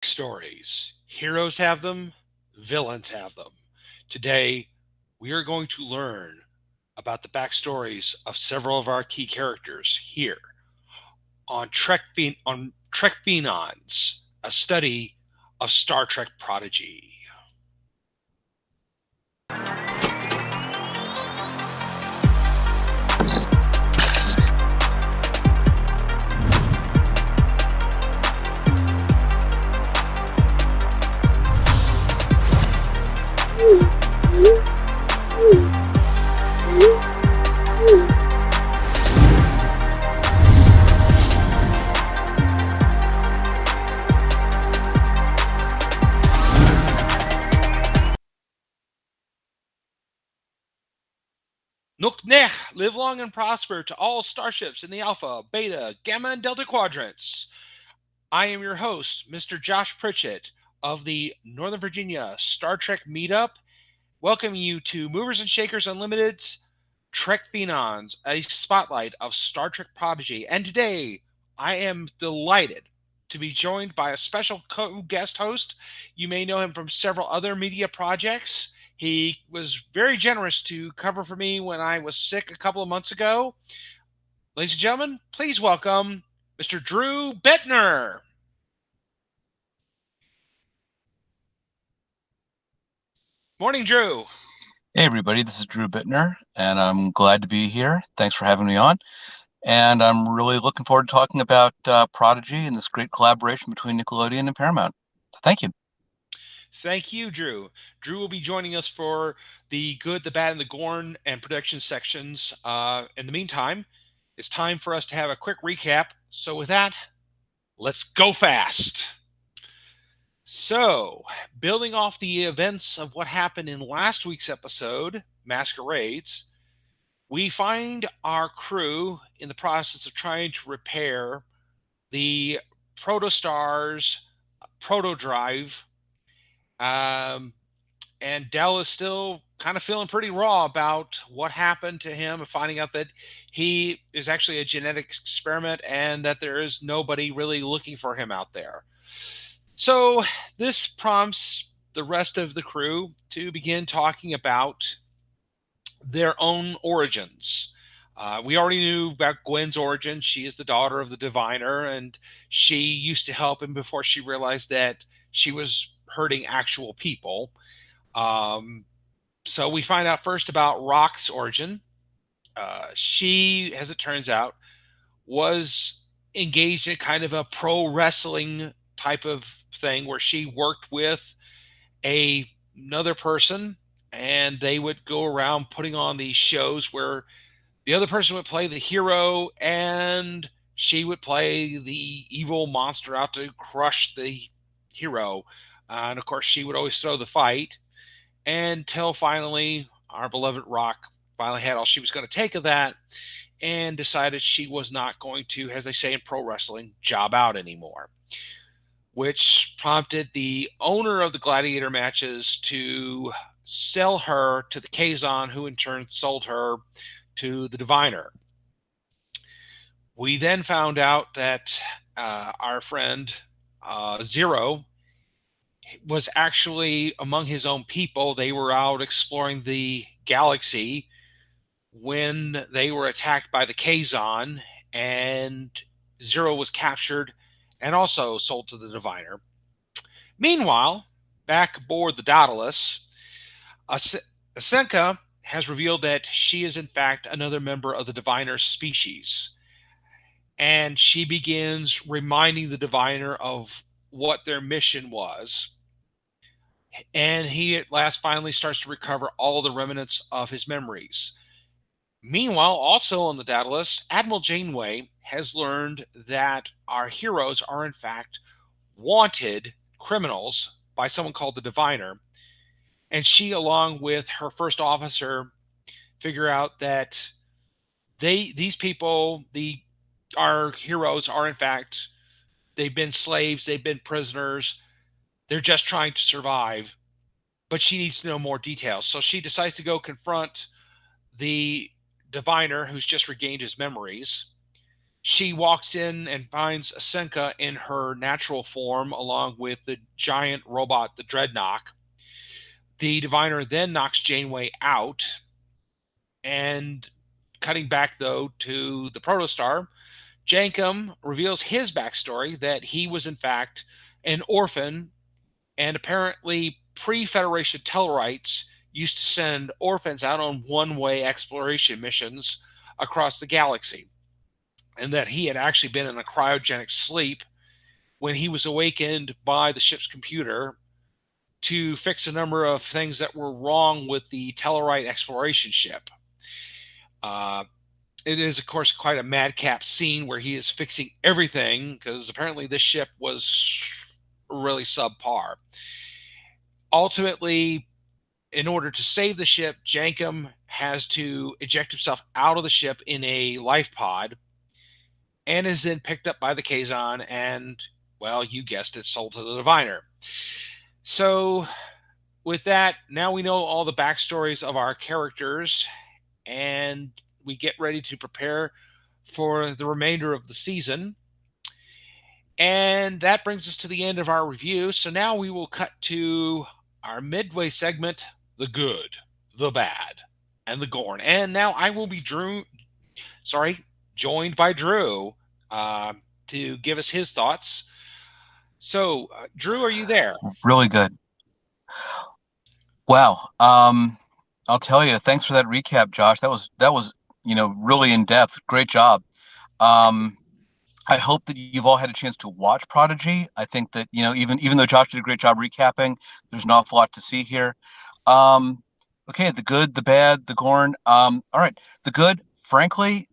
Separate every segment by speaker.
Speaker 1: Stories. Heroes have them, villains have them. Today, we are going to learn about the backstories of several of our key characters here on Trek PHENOMS, a study of Star Trek Prodigy. Nukneh, live long and prosper to all starships in the Alpha, Beta, Gamma, and Delta quadrants. I am your host, Mr. Josh Pritchett of the Northern Virginia Star Trek Meetup, welcoming you to Movers and Shakers Unlimited's Trek Phenoms, a spotlight of Star Trek Prodigy. And today, I am delighted to be joined by a special guest host. You may know him from several other media projects. He was very generous to cover for me when I was sick a couple of months ago. Ladies and gentlemen, please welcome Mr. Drew Bettner. Morning, Drew.
Speaker 2: Hey everybody, this is Drew Bittner, and I'm glad to be here. Thanks for having me on. And I'm really looking forward to talking about Prodigy and this great collaboration between Nickelodeon and Paramount. So thank you.
Speaker 1: Thank you, Drew. Drew will be joining us for the good, the bad, and the gorn and production sections. In the meantime, it's time for us to have a quick recap. So, with that, let's go fast. So, building off the events of what happened in last week's episode, Masquerades, we find our crew in the process of trying to repair the Protostar's proto-drive. And Dell is still kind of feeling pretty raw about what happened to him and finding out that he is actually a genetic experiment and that there is nobody really looking for him out there. So this prompts the rest of the crew to begin talking about their own origins. We already knew about Gwen's origin. She is the daughter of the diviner, and she used to help him before she realized that she was hurting actual people. So we find out first about Rock's origin. She, as it turns out, was engaged in kind of a pro wrestling type of thing where she worked with another person and they would go around putting on these shows where the other person would play the hero and she would play the evil monster out to crush the hero. And of course, she would always throw the fight until finally our beloved Rock finally had all she was going to take of that and decided she was not going to, as they say in pro wrestling, job out anymore, which prompted the owner of the gladiator matches to sell her to the Kazon, who in turn sold her to the diviner. We then found out that our friend Zero was actually among his own people. They were out exploring the galaxy when they were attacked by the Kazon, and Zero was captured and also sold to the diviner. Meanwhile, back aboard the Daedalus, Asenka has revealed that she is in fact another member of the diviner species, and she begins reminding the diviner of what their mission was. And he at last finally starts to recover all the remnants of his memories. Meanwhile, also on the Daedalus, Admiral Janeway has learned that our heroes are in fact wanted criminals by someone called the Diviner. And she, along with her first officer, figure out that these people, our heroes, are in fact, they've been slaves, they've been prisoners, they're just trying to survive. But she needs to know more details. So she decides to go confront the diviner who's just regained his memories. She walks in and finds Asenka in her natural form, along with the giant robot, the Dreadnought. The diviner then knocks Janeway out, and cutting back though to the protostar, Jankum reveals his backstory, that he was in fact an orphan, and apparently pre-Federation Tellarites used to send orphans out on one-way exploration missions across the galaxy, and that he had actually been in a cryogenic sleep when he was awakened by the ship's computer to fix a number of things that were wrong with the Tellarite exploration ship. Uh, it is, of course, quite a madcap scene where he is fixing everything because apparently this ship was really subpar. Ultimately, in order to save the ship, Jankum has to eject himself out of the ship in a life pod and is then picked up by the Kazon and, well, you guessed it, sold to the diviner. So, with that, now we know all the backstories of our characters, and we get ready to prepare for the remainder of the season. And that brings us to the end of our review. So now we will cut to our midway segment, the good, the bad, and the gorn. And now I will be joined by Drew uh, to give us his thoughts. So, Drew, are you there?
Speaker 2: Really good. Wow. I'll tell you, thanks for that recap, Josh. That was really in depth. Great job. Um, I hope that you've all had a chance to watch Prodigy. I think that, even though Josh did a great job recapping, there's an awful lot to see here. Um, okay, the good, the bad, the gorn. All right, the good. Frankly,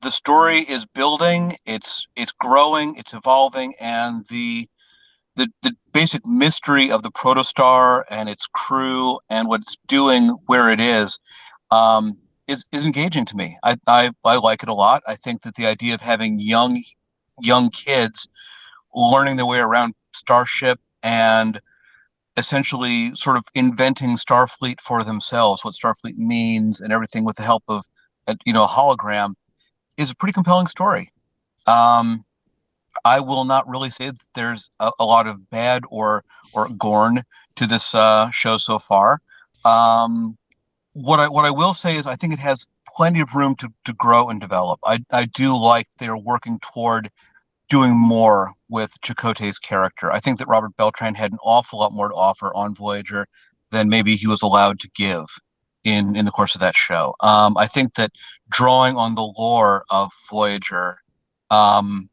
Speaker 2: the story is building. It's growing. It's evolving, and the basic mystery of the protostar and its crew and what it's doing where it um, is engaging to me. I like it a lot. I think that the idea of having young kids learning their way around Starship and essentially sort of inventing Starfleet for themselves, what Starfleet means and everything with the help of a hologram is a pretty compelling story. Um, I will not really say that there's a lot of bad or gorn to this show so far. Um, what I will say is I think it has plenty of room to grow and develop. I do like they're working toward doing more with Chakotay's character. I think that Robert Beltran had an awful lot more to offer on Voyager than maybe he was allowed to give in the course of that show. I think that drawing on the lore of Voyager um,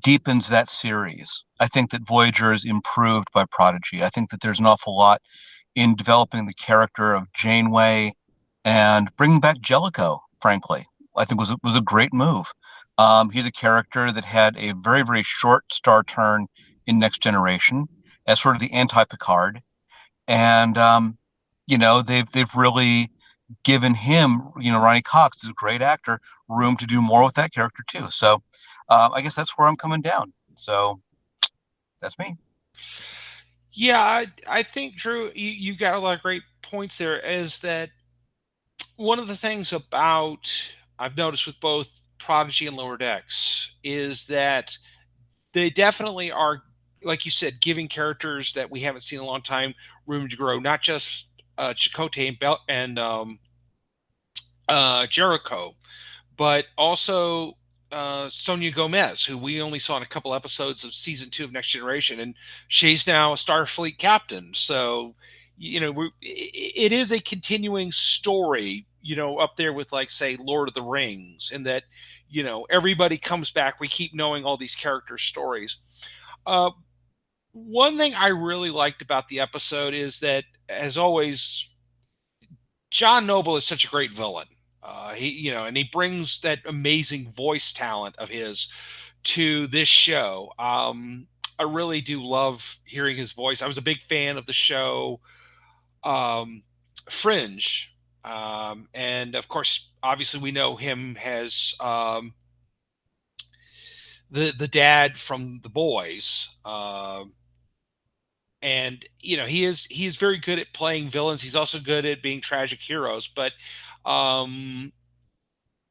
Speaker 2: deepens that series. I think that Voyager is improved by Prodigy. I think that there's an awful lot in developing the character of Janeway and bringing back Jellicoe, frankly. I think was a great move. He's a character that had a very, very short star turn in Next Generation as sort of the anti-Picard. And they've really given him, Ronnie Cox is a great actor, room to do more with that character too. So I guess that's where I'm coming down. So that's me.
Speaker 1: Yeah, I think, Drew, you got a lot of great points there. Is that one of the things about I've noticed with both Prodigy and Lower Decks is that they definitely are, like you said, giving characters that we haven't seen in a long time room to grow. Not just Chakotay and Jericho, but also Sonia Gomez, who we only saw in a couple episodes of season 2 of Next Generation, and she's now a Starfleet captain. So, it is a continuing story, up there with, like, say, Lord of the Rings, in that, everybody comes back. We keep knowing all these character stories. Uh, One thing I really liked about the episode is that, as always, John Noble is such a great villain. And he brings that amazing voice talent of his to this show. I really do love hearing his voice. I was a big fan of the show Fringe, and of course, obviously, we know him as the dad from The Boys. And he is very good at playing villains. He's also good at being tragic heroes. But um,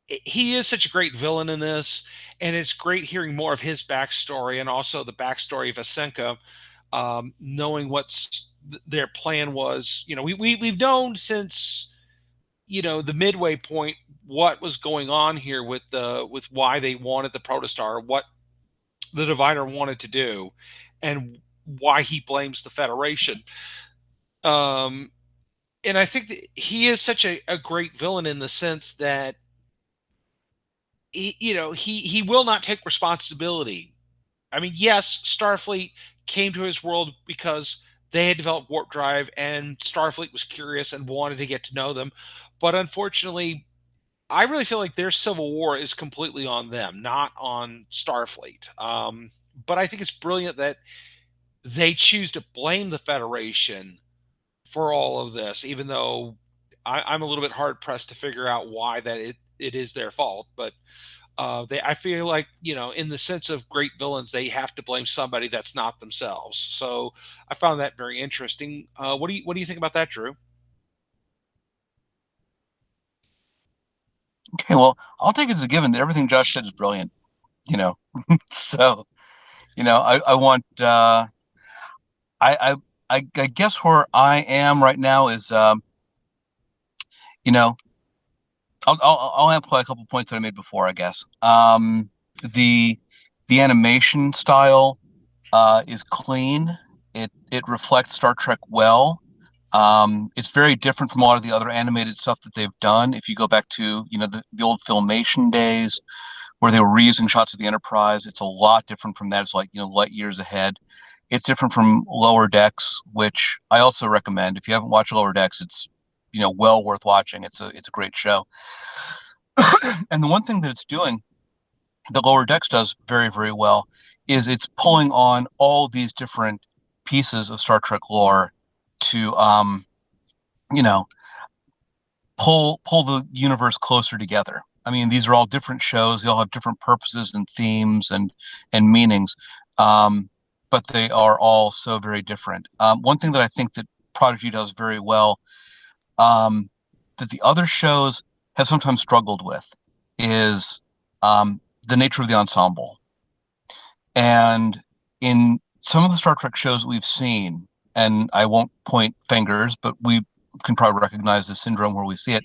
Speaker 1: he is such a great villain in this, and it's great hearing more of his backstory and also the backstory of Asenka, knowing what's their plan was. We've known since the midway point what was going on here with why they wanted the protostar, what the diviner wanted to do, and why he blames the Federation. um and I think that he is such a great villain in the sense that he will not take responsibility. I mean, yes, Starfleet came to his world because they had developed warp drive, and Starfleet was curious and wanted to get to know them. But unfortunately, I really feel like their civil war is completely on them, not on Starfleet. But I think it's brilliant that they choose to blame the Federation for all of this, even though I'm a little bit hard pressed to figure out why that it is their fault. But I feel like, in the sense of great villains, they have to blame somebody that's not themselves. So I found that very interesting. What do you think about that, Drew?
Speaker 2: Okay, well, I'll take it as a given that everything Josh said is brilliant. You know, so I want I, I guess where I am right now is you know I'll amplify a couple points that I made before. I guess the the animation style is clean. It reflects Star Trek well. It's very different from a lot of the other animated stuff that they've done. If you go back to the old Filmation days where they were reusing shots of the Enterprise, it's a lot different from that. It's like light years ahead. It's different from Lower Decks, which I also recommend. If you haven't watched Lower Decks, it's well worth watching. It's a great show. And the one thing that it's doing, that Lower Decks does very, very well, is it's pulling on all these different pieces of Star Trek lore to you know, pull the universe closer together. I mean, these are all different shows. They all have different purposes and themes and meanings, um, but they are all so very different. One thing that I think that Prodigy does very well, um, that the other shows have sometimes struggled with, is the nature of the ensemble. And in some of the Star Trek shows we've seen, and I won't point fingers, but we can probably recognize the syndrome where we see it.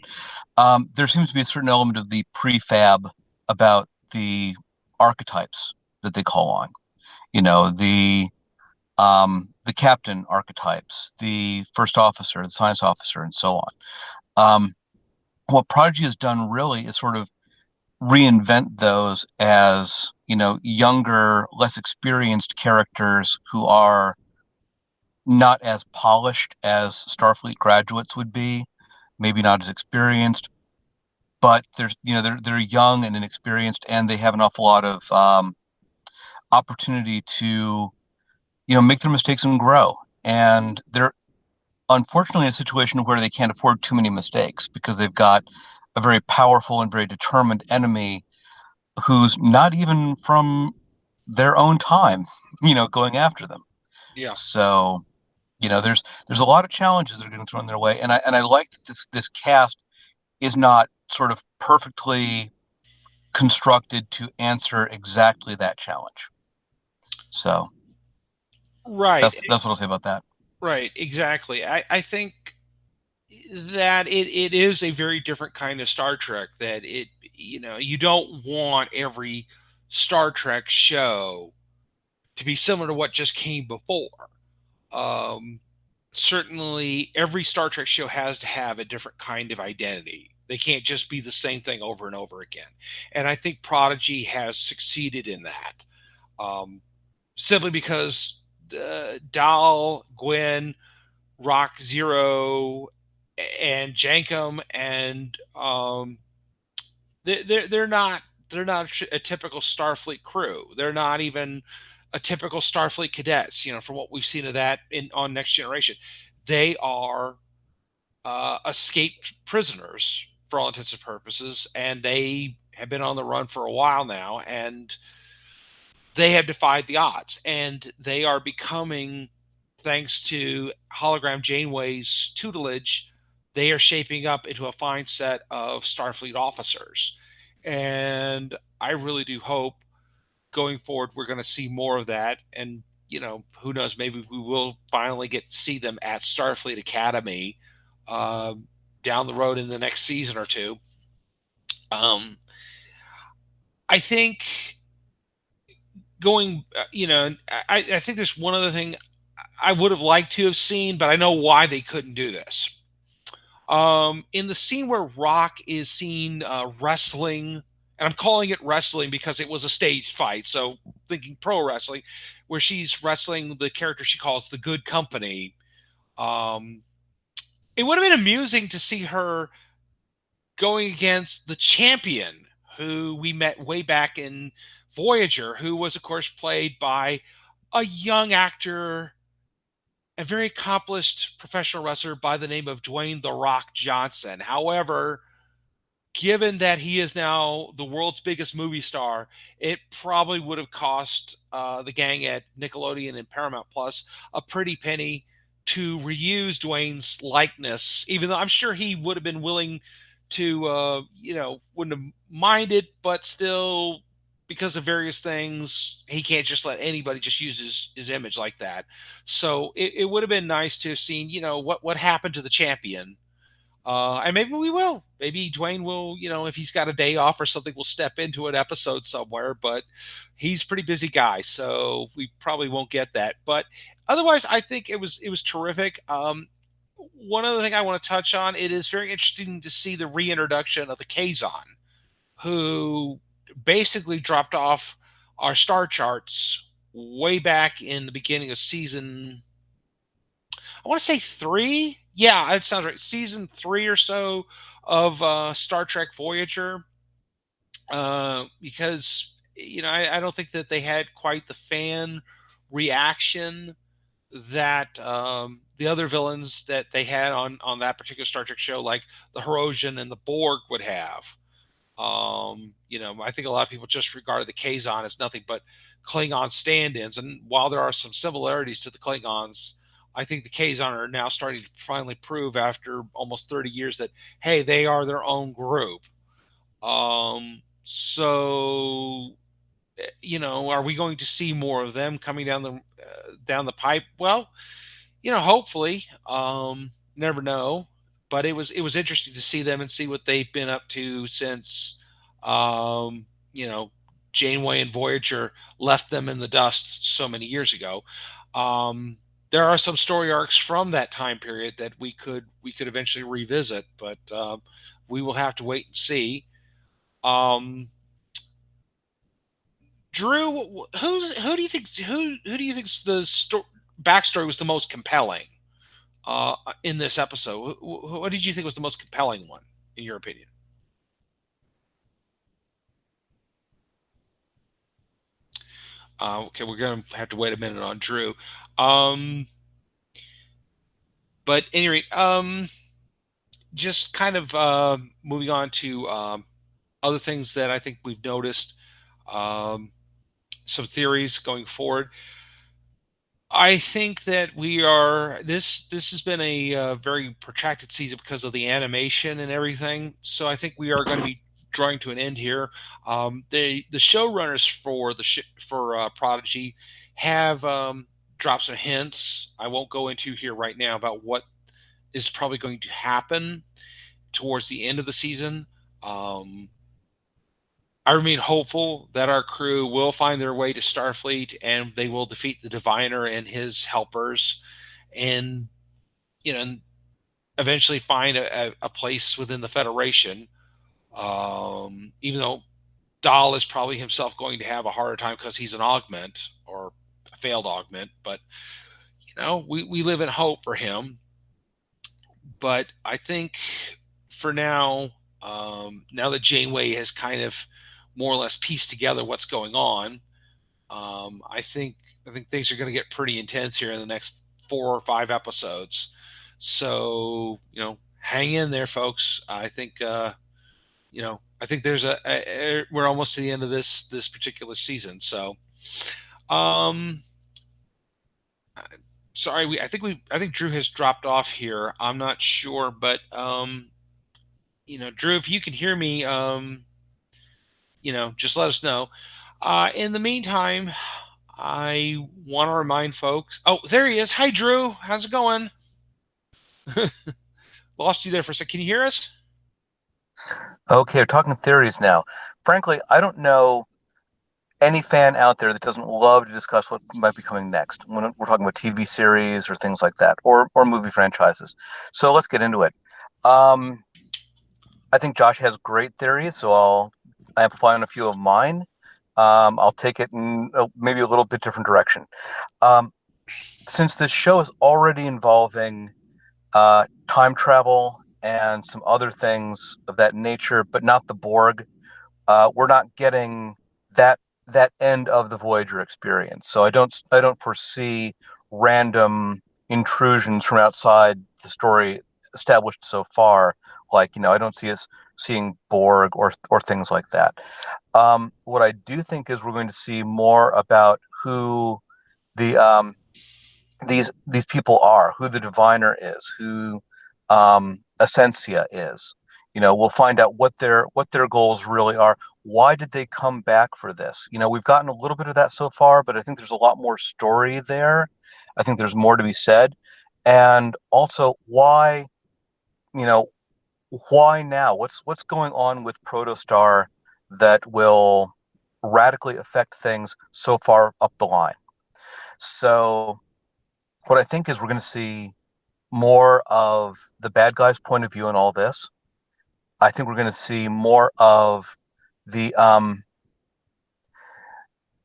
Speaker 2: There seems to be a certain element of the prefab about the archetypes that they call on. The captain archetypes, the first officer, the science officer, and so on. Um, what Prodigy has done really is sort of reinvent those as younger, less experienced characters who are not as polished as Starfleet graduates would be, maybe not as experienced, but they're young and inexperienced, and they have an awful lot of opportunity to make their mistakes and grow. And they're unfortunately in a situation where they can't afford too many mistakes because they've got a very powerful and very determined enemy who's not even from their own time, going after them.
Speaker 1: Yeah.
Speaker 2: So, there's a lot of challenges that are getting thrown their way, and I like that this cast is not sort of perfectly constructed to answer exactly that challenge. So
Speaker 1: Right.
Speaker 2: that's what I'll say about that.
Speaker 1: Right. Exactly. I think that it is a very different kind of Star Trek. That you don't want every Star Trek show to be similar to what just came before. Um, Certainly, every Star Trek show has to have a different kind of identity. They can't just be the same thing over and over again. And I think Prodigy has succeeded in that, um, simply because Dal, Gwen, Rock Zero, and Jankum, and they're not a typical Starfleet crew. They're not even a typical Starfleet cadets. From what we've seen of that in on Next Generation, they are escaped prisoners for all intents and purposes, and they have been on the run for a while now, and they have defied the odds, and they are becoming, thanks to Hologram Janeway's tutelage, they are shaping up into a fine set of Starfleet officers. And I really do hope going forward we're going to see more of that. And who knows, maybe we will finally get to see them at Starfleet Academy uh, down the road in the next season or two. Um, i think going I think there's one other thing I would have liked to have seen, but I know why they couldn't do this. In the scene where Rock is seen wrestling, and I'm calling it wrestling because it was a stage fight, so thinking pro wrestling, where she's wrestling the character she calls the Good Company. Um, it would have been amusing to see her going against the champion who we met way back in Voyager, who was, of course, played by a young actor, a very accomplished professional wrestler by the name of Dwayne The Rock Johnson. However, given that he is now the world's biggest movie star, it probably would have cost the gang at Nickelodeon and Paramount Plus a pretty penny to reuse Dwayne's likeness, even though I'm sure he would have been willing to, wouldn't have minded, but still, because of various things, he can't just let anybody just use his image like that. So it would have been nice to have seen, what happened to the champion, and maybe we will. Maybe Dwayne will, if he's got a day off or something, we'll step into an episode somewhere. But he's a pretty busy guy, so we probably won't get that. But otherwise, I think it was terrific. One other thing I want to touch on: it is very interesting to see the reintroduction of the Kazon, who basically dropped off our star charts way back in the beginning of season, I want to say three. Yeah, that sounds right. Season three or so of Star Trek Voyager, because I don't think that they had quite the fan reaction that the other villains that they had on that particular Star Trek show, like the Herosian and the Borg, would have. I think a lot of people just regarded the Kazon as nothing but Klingon stand-ins, and while there are some similarities to the Klingons, I think the Kazon are now starting to finally prove, after almost 30 years, that hey, they are their own group. So are we going to see more of them coming down the pipe? Well, hopefully. Never know. But it was interesting to see them and see what they've been up to since, um, you know, Janeway and Voyager left them in the dust so many years ago. Um, there are some story arcs from that time period that we could eventually revisit, but we will have to wait and see. Um, Drew, who do you think who do you think's the backstory was the most compelling in this episode? What did you think was the most compelling one, in your opinion? Okay, we're gonna have to wait a minute on Drew. Um, but anyway, just kind of moving on to other things that I think we've noticed. Um, some theories going forward. I think that we are this has been a very protracted season because of the animation and everything. So I think we are going to be drawing to an end here. The showrunners for for Prodigy have dropped some hints. I won't go into here right now about what is probably going to happen towards the end of the season. Um, I remain hopeful that our crew will find their way to Starfleet and they will defeat the Diviner and his helpers, and and eventually find a place within the Federation. Even though Dahl is probably himself going to have a harder time because he's an augment, or a failed augment, but we live in hope for him. But I think for now, now that Janeway has kind of more or less pieced together what's going on, I think things are going to get pretty intense here in the next 4 or 5 episodes. So hang in there, folks. I think there's we're almost to the end of this particular season. So, um, sorry, I think Drew has dropped off here. I'm not sure, but Drew, if you can hear me, just let us know. In the meantime, I want to remind folks. Oh, there he is. Hi, Drew. How's it going? Lost you there for a second. Can you hear us?
Speaker 2: Okay, we're talking theories now. Frankly, I don't know any fan out there that doesn't love to discuss what might be coming next when we're talking about TV series or things like that, or movie franchises. So let's get into it. Um, I think Josh has great theories, so I'll amplify on a few of mine. I'll take it in maybe a little bit different direction. Um, since this show is already involving time travel and some other things of that nature, but not the Borg, we're not getting that that end of the Voyager experience. So I don't foresee random intrusions from outside the story established so far. Like I don't see us seeing Borg or things like that. What I do think is we're going to see more about who the these people are, who the diviner is, who Essentia is. We'll find out what their goals really are. Why did they come back for this? We've gotten a little bit of that so far, but I think there's a lot more story there. I think there's more to be said. And also you know, why now? What's going on with Protostar that will radically affect things so far up the line? So what I think is we're going to see more of the bad guy's point of view in all this. I think we're going to see more of the um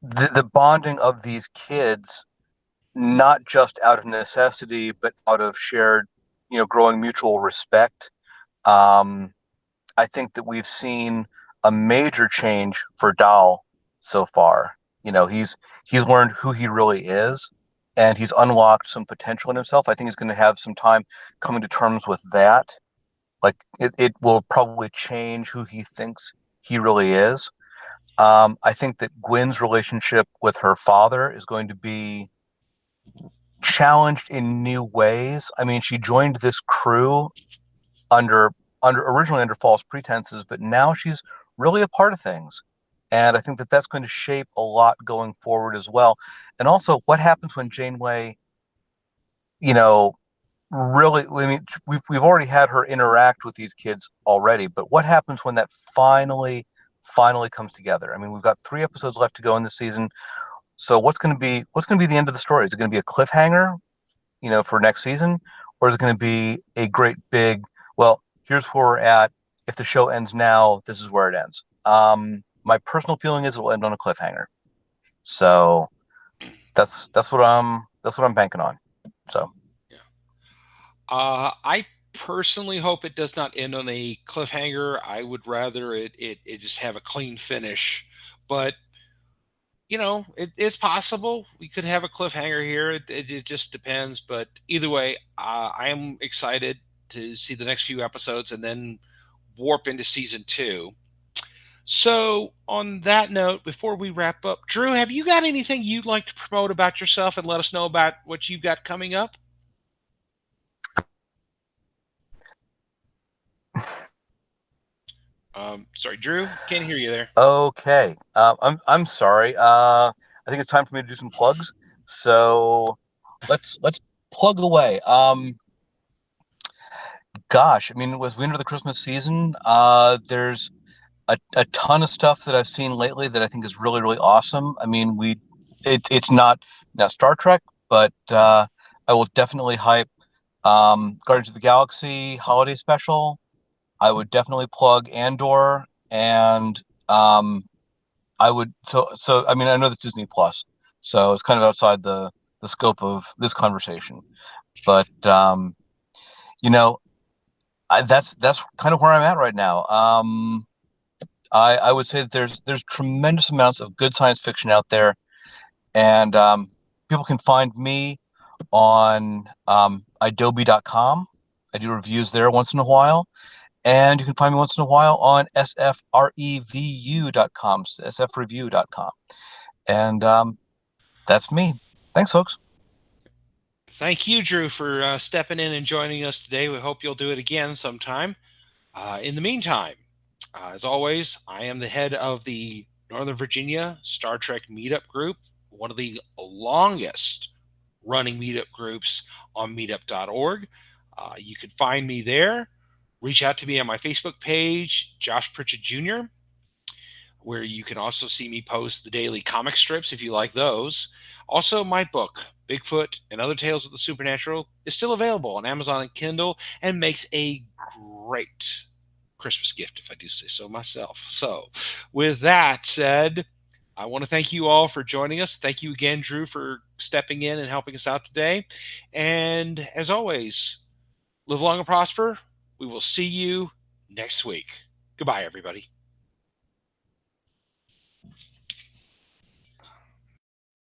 Speaker 2: the bonding of these kids, not just out of necessity, but out of shared, growing mutual respect. Um, I think that we've seen a major change for Dahl so far. He's learned who he really is, and he's unlocked some potential in himself. I think he's going to have some time coming to terms with that. Like it will probably change who he thinks he really is. I think that Gwen's relationship with her father is going to be challenged in new ways. I mean, she joined this crew under originally under false pretenses, but now she's really a part of things. And I think that that's going to shape a lot going forward as well. And also, what happens when Janeway, you know, really? I mean, we've already had her interact with these kids already, but what happens when that finally comes together? I mean, we've got 3 episodes left to go in this season. So what's going to be the end of the story? Is it going to be a cliffhanger, for next season, or is it going to be a great big? Well, here's where we're at. If the show ends now, this is where it ends. My personal feeling is it will end on a cliffhanger. So that's what I'm banking on. So
Speaker 1: Yeah. I personally hope it does not end on a cliffhanger. I would rather it just have a clean finish. But it's possible we could have a cliffhanger here. It just depends. But either way, I am excited to see the next few episodes and then warp into season two. So, on that note, before we wrap up, Drew, have you got anything you'd like to promote about yourself and let us know about what you've got coming up? Sorry, Drew, can't hear you there.
Speaker 2: okay, I'm sorry. I think it's time for me to do some plugs. So let's plug away. Gosh, I mean, as we enter the Christmas season, there's a ton of stuff that I've seen lately that I think is really, really awesome. I mean, it's not now Star Trek, but I will definitely hype Guardians of the Galaxy holiday special. I would definitely plug Andor, and I would I mean, I know that's Disney Plus, so it's kind of outside the scope of this conversation, but you know, that's kind of where I'm at right now. I would say that there's tremendous amounts of good science fiction out there, and people can find me on Adobe.com. I do reviews there once in a while, and you can find me once in a while on sfrevu.com, sfreview.com, and that's me. Thanks, folks.
Speaker 1: Thank you, Drew, for stepping in and joining us today. We hope you'll do it again sometime. In the meantime, As always, I am the head of the Northern Virginia Star Trek Meetup Group, one of the longest running meetup groups on meetup.org. You can find me there. Reach out to me on my Facebook page, Josh Pritchett Jr., where you can also see me post the daily comic strips if you like those. Also, my book, Bigfoot and Other Tales of the Supernatural, is still available on Amazon and Kindle and makes a great Christmas gift, if I do say so myself. So, with that said, I want to thank you all for joining us. Thank you again, Drew, for stepping in and helping us out today. And as always, live long and prosper. We will see you next week. Goodbye, everybody.